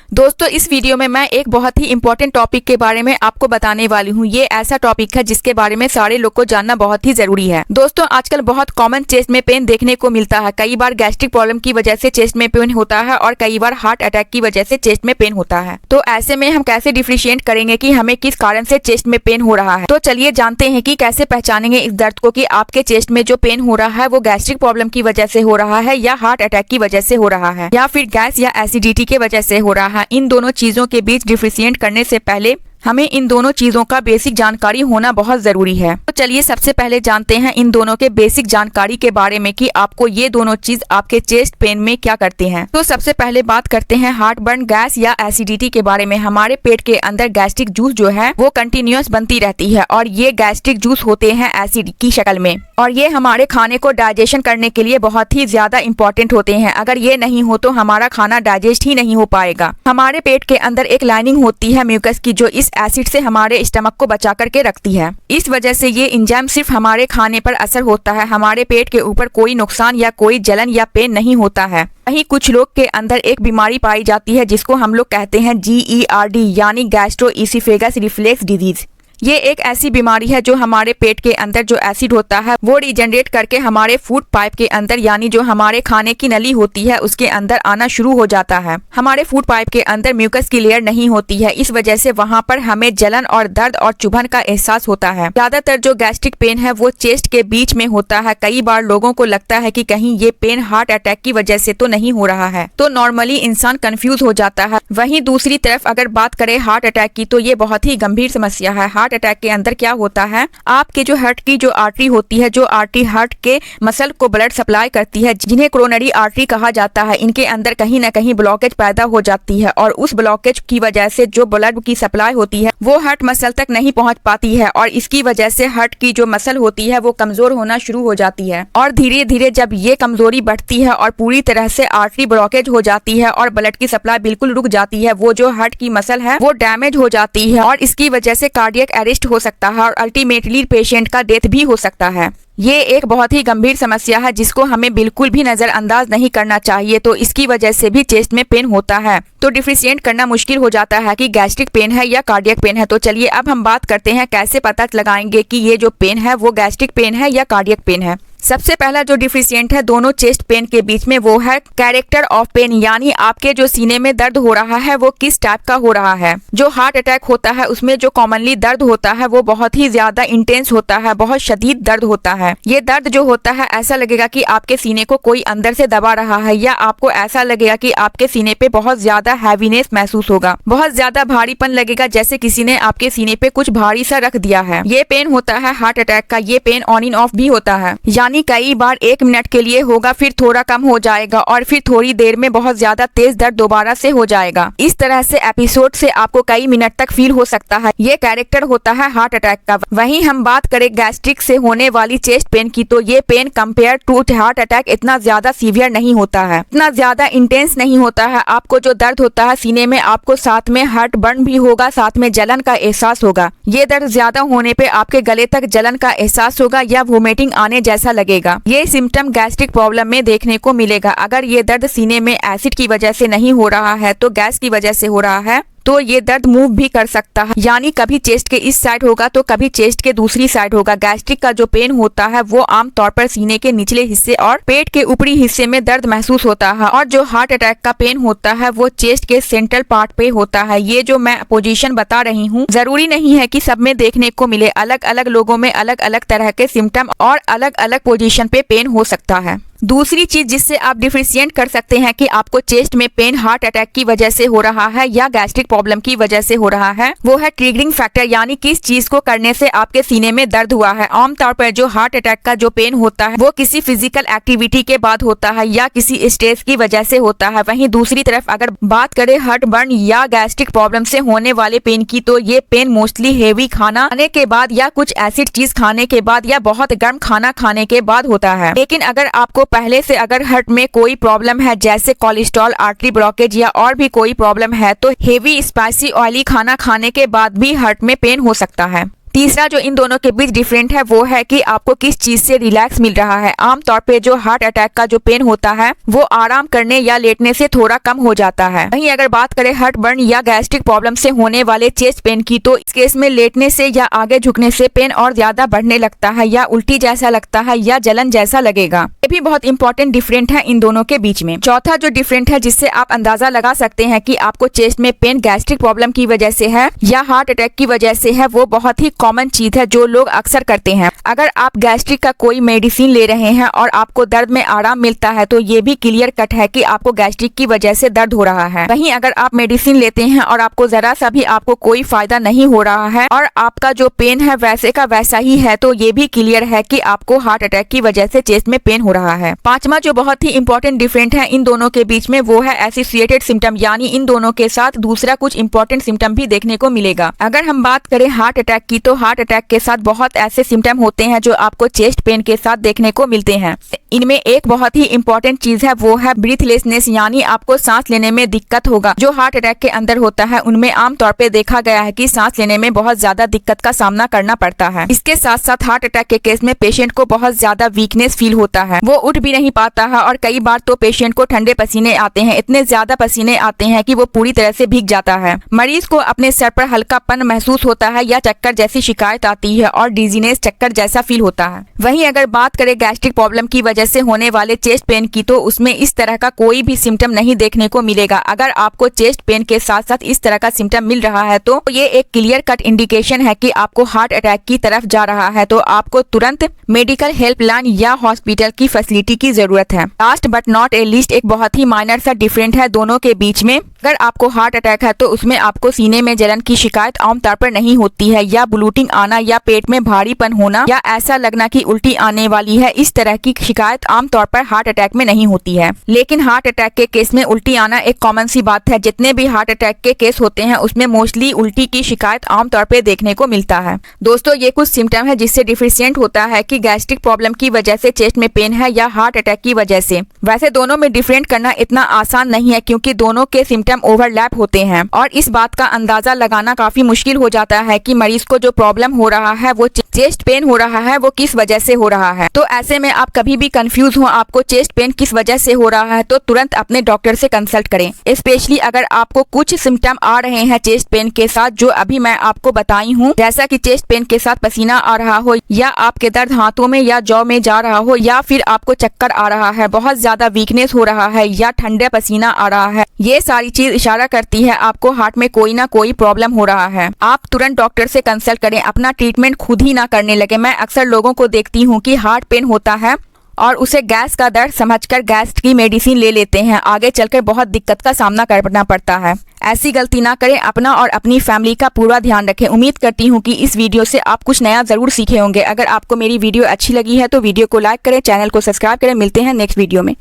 दोस्तों इस वीडियो में मैं एक बहुत ही इम्पोर्टेंट टॉपिक के बारे में आपको बताने वाली हूँ। ये ऐसा टॉपिक है जिसके बारे में सारे लोग को जानना बहुत ही जरूरी है। दोस्तों आजकल बहुत कॉमन चेस्ट में पेन देखने को मिलता है। कई बार गैस्ट्रिक प्रॉब्लम की वजह से चेस्ट में पेन होता है और कई बार हार्ट अटैक की वजह से चेस्ट में पेन होता है। तो ऐसे में हम कैसे डिफरेंशिएट करेंगे कि हमें किस कारण से चेस्ट में पेन हो रहा है। तो चलिए जानते हैं कि कैसे पहचानेंगे इस दर्द को कि आपके चेस्ट में जो पेन हो रहा है वो गैस्ट्रिक प्रॉब्लम की वजह से हो रहा है या हार्ट अटैक की वजह से हो रहा है या फिर गैस या एसिडिटी की वजह से हो रहा है। इन दोनों चीजों के बीच डिफरेंशिएट करने से पहले हमें इन दोनों चीजों का बेसिक जानकारी होना बहुत जरूरी है। तो चलिए सबसे पहले जानते हैं इन दोनों के बेसिक जानकारी के बारे में कि आपको ये दोनों चीज आपके चेस्ट पेन में क्या करते हैं। तो सबसे पहले बात करते हैं हार्ट बर्न, गैस या एसिडिटी के बारे में। हमारे पेट के अंदर गैस्ट्रिक जूस जो है वो कंटिन्यूअस बनती रहती है और ये गैस्ट्रिक जूस होते हैं एसिड की शक्ल में और ये हमारे खाने को डाइजेशन करने के लिए बहुत ही ज्यादा इंपॉर्टेंट होते हैं। अगर ये नहीं हो तो हमारा खाना डाइजेस्ट ही नहीं हो पाएगा। हमारे पेट के अंदर एक लाइनिंग होती है म्यूकस की जो इस एसिड से हमारे स्टमक को बचा करके रखती है। इस वजह से ये एंजाइम सिर्फ हमारे खाने पर असर होता है। हमारे पेट के ऊपर कोई नुकसान या कोई जलन या पेन नहीं होता है। वहीं कुछ लोग के अंदर एक बीमारी पाई जाती है जिसको हम लोग कहते हैं GERD यानी गैस्ट्रोइसोफेगस रिफ्लेक्स डिजीज। ये एक ऐसी बीमारी है जो हमारे पेट के अंदर जो एसिड होता है वो रिजनरेट करके हमारे फूड पाइप के अंदर यानी जो हमारे खाने की नली होती है उसके अंदर आना शुरू हो जाता है। हमारे फूड पाइप के अंदर म्यूकस की लेयर नहीं होती है, इस वजह से वहाँ पर हमें जलन और दर्द और चुभन का एहसास होता है। ज्यादातर जो गैस्ट्रिक पेन है वो चेस्ट के बीच में होता है। कई बार लोगों को लगता है कि कहीं ये पेन हार्ट अटैक की वजह से तो नहीं हो रहा है, तो नॉर्मली इंसान कंफ्यूज हो जाता है। वहीं दूसरी तरफ अगर बात करें हार्ट अटैक की तो ये बहुत ही गंभीर समस्या है। हार्ट अटैक के अंदर क्या होता है, आपके जो हार्ट की जो आर्टरी होती है, जो आर्टरी हार्ट के मसल को ब्लड सप्लाई करती है, जिन्हें कोरोनरी आर्टरी कहा जाता है, इनके अंदर कहीं ना कहीं ब्लॉकेज पैदा हो जाती है और उस ब्लॉकेज की वजह से जो ब्लड की सप्लाई होती है वो हार्ट मसल तक नहीं पहुंच पाती है और इसकी वजह से हार्ट की जो मसल होती है वो कमजोर होना शुरू हो जाती है और धीरे धीरे जब ये कमजोरी बढ़ती है और पूरी तरह से आर्टरी ब्लॉकेज हो जाती है और ब्लड की सप्लाई बिल्कुल रुक जाती है, वो जो हार्ट की मसल है वो डैमेज हो जाती है और इसकी वजह से कार्डियक अरेस्ट हो सकता है और अल्टीमेटली पेशेंट का डेथ भी हो सकता है। ये एक बहुत ही गंभीर समस्या है जिसको हमें बिल्कुल भी नजरअंदाज नहीं करना चाहिए। तो इसकी वजह से भी चेस्ट में पेन होता है। तो डिफरेंशिएट करना मुश्किल हो जाता है कि गैस्ट्रिक पेन है या कार्डियक पेन है। तो चलिए अब हम बात करते हैं कैसे पता लगाएंगे कि ये जो पेन है वो गैस्ट्रिक पेन है या कार्डियक पेन है। सबसे पहला जो डिफरेंशिएट है दोनों चेस्ट पेन के बीच में वो है कैरेक्टर ऑफ पेन, यानी आपके जो सीने में दर्द हो रहा है वो किस टाइप का हो रहा है। जो हार्ट अटैक होता है उसमें जो कॉमनली दर्द होता है वो बहुत ही ज्यादा इंटेंस होता है, बहुत शदीद दर्द होता है। ये दर्द जो होता है ऐसा लगेगा कि आपके सीने को कोई अंदर से दबा रहा है या आपको ऐसा लगेगा कि आपके सीने पे बहुत ज्यादा हैवीनेस महसूस होगा, बहुत ज्यादा भारीपन लगेगा, जैसे किसी ने आपके सीने पे कुछ भारी सा रख दिया है। ये पेन होता है हार्ट अटैक का। ये पेन ऑन इन ऑफ भी होता है, यानी कई बार 1 मिनट के लिए होगा, फिर थोड़ा कम हो जाएगा और फिर थोड़ी देर में बहुत ज्यादा तेज दर्द दोबारा से हो जाएगा। इस तरह से एपिसोड से आपको कई मिनट तक फील हो सकता है। ये कैरेक्टर होता है हार्ट अटैक का। वहीं हम बात करें गैस्ट्रिक से होने वाली चेस्ट पेन की तो ये pain compare to heart attack इतना ज्यादा सीवियर नहीं होता है, इतना ज्यादा इंटेंस नहीं होता है। आपको जो दर्द होता है सीने में, आपको साथ में हार्ट बर्न भी होगा, साथ में जलन का एहसास होगा। ये दर्द ज्यादा होने पे आपके गले तक जलन का एहसास होगा या वोमिटिंग आने जैसा लगेगा। ये सिम्टम गैस्ट्रिक प्रॉब्लम में देखने को मिलेगा। अगर ये दर्द सीने में एसिड की वजह से नहीं हो रहा है तो गैस की वजह से हो रहा है, तो ये दर्द मूव भी कर सकता है, यानी कभी चेस्ट के इस साइड होगा तो कभी चेस्ट के दूसरी साइड होगा। गैस्ट्रिक का जो पेन होता है वो आमतौर पर सीने के निचले हिस्से और पेट के ऊपरी हिस्से में दर्द महसूस होता है और जो हार्ट अटैक का पेन होता है वो चेस्ट के सेंट्रल पार्ट पे होता है। ये जो मैं पोजीशन बता रही हूँ जरूरी नहीं है कि सब में देखने को मिले, अलग अलग लोगों में अलग अलग तरह के सिम्टम और अलग अलग पोजीशन पे पेन हो सकता है। दूसरी चीज जिससे आप डिफरेंशिएट कर सकते हैं कि आपको चेस्ट में पेन हार्ट अटैक की वजह से हो रहा है या गैस्ट्रिक प्रॉब्लम की वजह से हो रहा है, वो है ट्रिगरिंग फैक्टर, यानी किस चीज को करने से आपके सीने में दर्द हुआ है। आमतौर पर जो हार्ट अटैक का जो पेन होता है वो किसी फिजिकल एक्टिविटी के बाद होता है या किसी स्ट्रेस की वजह से होता है। वहीं दूसरी तरफ अगर बात करें हार्ट बर्न या गैस्ट्रिक प्रॉब्लम से होने वाले पेन की तो ये पेन मोस्टली हेवी खाना खाने के बाद या कुछ एसिड चीज खाने के बाद या बहुत गर्म खाना खाने के बाद होता है। लेकिन अगर आपको पहले से अगर हार्ट में कोई प्रॉब्लम है जैसे कोलेस्ट्रॉल, आर्टरी ब्लॉकेज या और भी कोई प्रॉब्लम है तो हेवी स्पाइसी ऑयली खाना खाने के बाद भी हार्ट में पेन हो सकता है। तीसरा जो इन दोनों के बीच डिफरेंट है वो है कि आपको किस चीज से रिलैक्स मिल रहा है। आमतौर पे जो हार्ट अटैक का जो पेन होता है वो आराम करने या लेटने से थोड़ा कम हो जाता है। वहीं अगर बात करें हार्ट बर्न या गैस्ट्रिक प्रॉब्लम से होने वाले चेस्ट पेन की, तो इस केस में लेटने से या आगे झुकने से पेन और ज्यादा बढ़ने लगता है या उल्टी जैसा लगता है या जलन जैसा लगेगा। ये भी बहुत इंपॉर्टेंट डिफरेंट है इन दोनों के बीच में। चौथा जो डिफरेंट है जिससे आप अंदाजा लगा सकते हैं कि आपको चेस्ट में पेन गैस्ट्रिक प्रॉब्लम की वजह से है या हार्ट अटैक की वजह से है, वो बहुत ही कॉमन चीज है जो लोग अक्सर करते हैं। अगर आप गैस्ट्रिक का कोई मेडिसिन ले रहे हैं और आपको दर्द में आराम मिलता है तो ये भी क्लियर कट है कि आपको गैस्ट्रिक की वजह से दर्द हो रहा है। वहीं अगर आप मेडिसिन लेते हैं और आपको जरा सा भी आपको कोई फायदा नहीं हो रहा है और आपका जो पेन है वैसे का वैसा ही है, तो ये भी क्लियर है कि आपको हार्ट अटैक की वजह से चेस्ट में पेन हो रहा है। पांचवा जो बहुत ही इंपॉर्टेंट डिफरेंट है इन दोनों के बीच में वो है एसोसिएटेड सिम्टम, यानी इन दोनों के साथ दूसरा कुछ इंपॉर्टेंट सिम्टम भी देखने को मिलेगा। अगर हम बात करें हार्ट अटैक की, तो हार्ट अटैक के साथ बहुत ऐसे सिम्टम होते हैं जो आपको चेस्ट पेन के साथ देखने को मिलते हैं। इनमें एक बहुत ही इंपॉर्टेंट चीज है वो है ब्रीथलेसनेस, यानी आपको सांस लेने में दिक्कत होगा। जो हार्ट अटैक के अंदर होता है उनमें आमतौर पे देखा गया है कि सांस लेने में बहुत ज्यादा दिक्कत का सामना करना पड़ता है। इसके साथ साथ हार्ट अटैक के केस में पेशेंट को बहुत ज्यादा वीकनेस फील होता है, वो उठ भी नहीं पाता है और कई बार तो पेशेंट को ठंडे पसीने आते हैं, इतने ज्यादा पसीने आते हैं कि वो पूरी तरह से भीग जाता है। मरीज को अपने सर पर हल्कापन महसूस होता है या चक्कर जैसी शिकायत आती है और डिजीनेस चक्कर जैसा फील होता है। वहीं अगर बात करें गैस्ट्रिक प्रॉब्लम की वजह से होने वाले चेस्ट पेन की, तो उसमें इस तरह का कोई भी सिम्टम नहीं देखने को मिलेगा। अगर आपको चेस्ट पेन के साथ साथ इस तरह का सिम्टम मिल रहा है तो ये एक क्लियर कट इंडिकेशन है कि आपको हार्ट अटैक की तरफ जा रहा है, तो आपको तुरंत मेडिकल हेल्पलाइन या हॉस्पिटल की फैसिलिटी की जरूरत है। Last but not a least एक बहुत ही माइनर सा डिफरेंट है दोनों के बीच में। अगर आपको हार्ट अटैक है तो उसमें आपको सीने में जलन की शिकायत आमतौर पर नहीं होती है, या ब्लोटिंग आना या पेट में भारीपन होना या ऐसा लगना कि उल्टी आने वाली है, इस तरह की शिकायत आमतौर पर हार्ट अटैक में नहीं होती है। लेकिन हार्ट अटैक के केस में उल्टी आना एक कॉमन सी बात है। जितने भी हार्ट अटैक के केस होते हैं उसमें मोस्टली उल्टी की शिकायत आमतौर पर देखने को मिलता है। दोस्तों ये कुछ सिम्टम है जिससे डिफरेंशिएट होता है कि गैस्ट्रिक प्रॉब्लम की वजह से चेस्ट में पेन है या हार्ट अटैक की वजह से। वैसे दोनों में डिफरेंट करना इतना आसान नहीं है क्योंकि दोनों के सिम्टम ओवरलैप होते हैं और इस बात का अंदाजा लगाना काफी मुश्किल हो जाता है कि मरीज को जो प्रॉब्लम हो रहा है वो चेस्ट पेन हो रहा है वो किस वजह से हो रहा है। तो ऐसे में आप कभी भी कंफ्यूज हो आपको चेस्ट पेन किस वजह से हो रहा है तो तुरंत अपने डॉक्टर से कंसल्ट करें। स्पेशली अगर आपको कुछ सिम्टम आ रहे हैं चेस्ट पेन के साथ जो अभी मैं आपको बताई हूँ, जैसा कि चेस्ट पेन के साथ पसीना आ रहा हो या आपके दर्द हाथों में या जौ में जा रहा हो या फिर आपको चक्कर आ रहा है, बहुत ज्यादा वीकनेस हो रहा है या ठंडा पसीना आ रहा है, ये सारी चीज इशारा करती है आपको हार्ट में कोई ना कोई प्रॉब्लम हो रहा है। आप तुरंत डॉक्टर से कंसल्ट करें, अपना ट्रीटमेंट खुद ही ना करने लगे। मैं अक्सर लोगों को देखती हूँ कि हार्ट पेन होता है और उसे गैस का दर्द समझकर गैस की मेडिसिन ले लेते हैं, आगे चलकर बहुत दिक्कत का सामना करना पड़ता है। ऐसी गलती ना करें, अपना और अपनी फैमिली का पूरा ध्यान रखें। उम्मीद करती हूँ कि इस वीडियो से आप कुछ नया जरूर सीखे होंगे। अगर आपको मेरी वीडियो अच्छी लगी है तो वीडियो को लाइक करें, चैनल को सब्सक्राइब करें। मिलते हैं नेक्स्ट वीडियो में।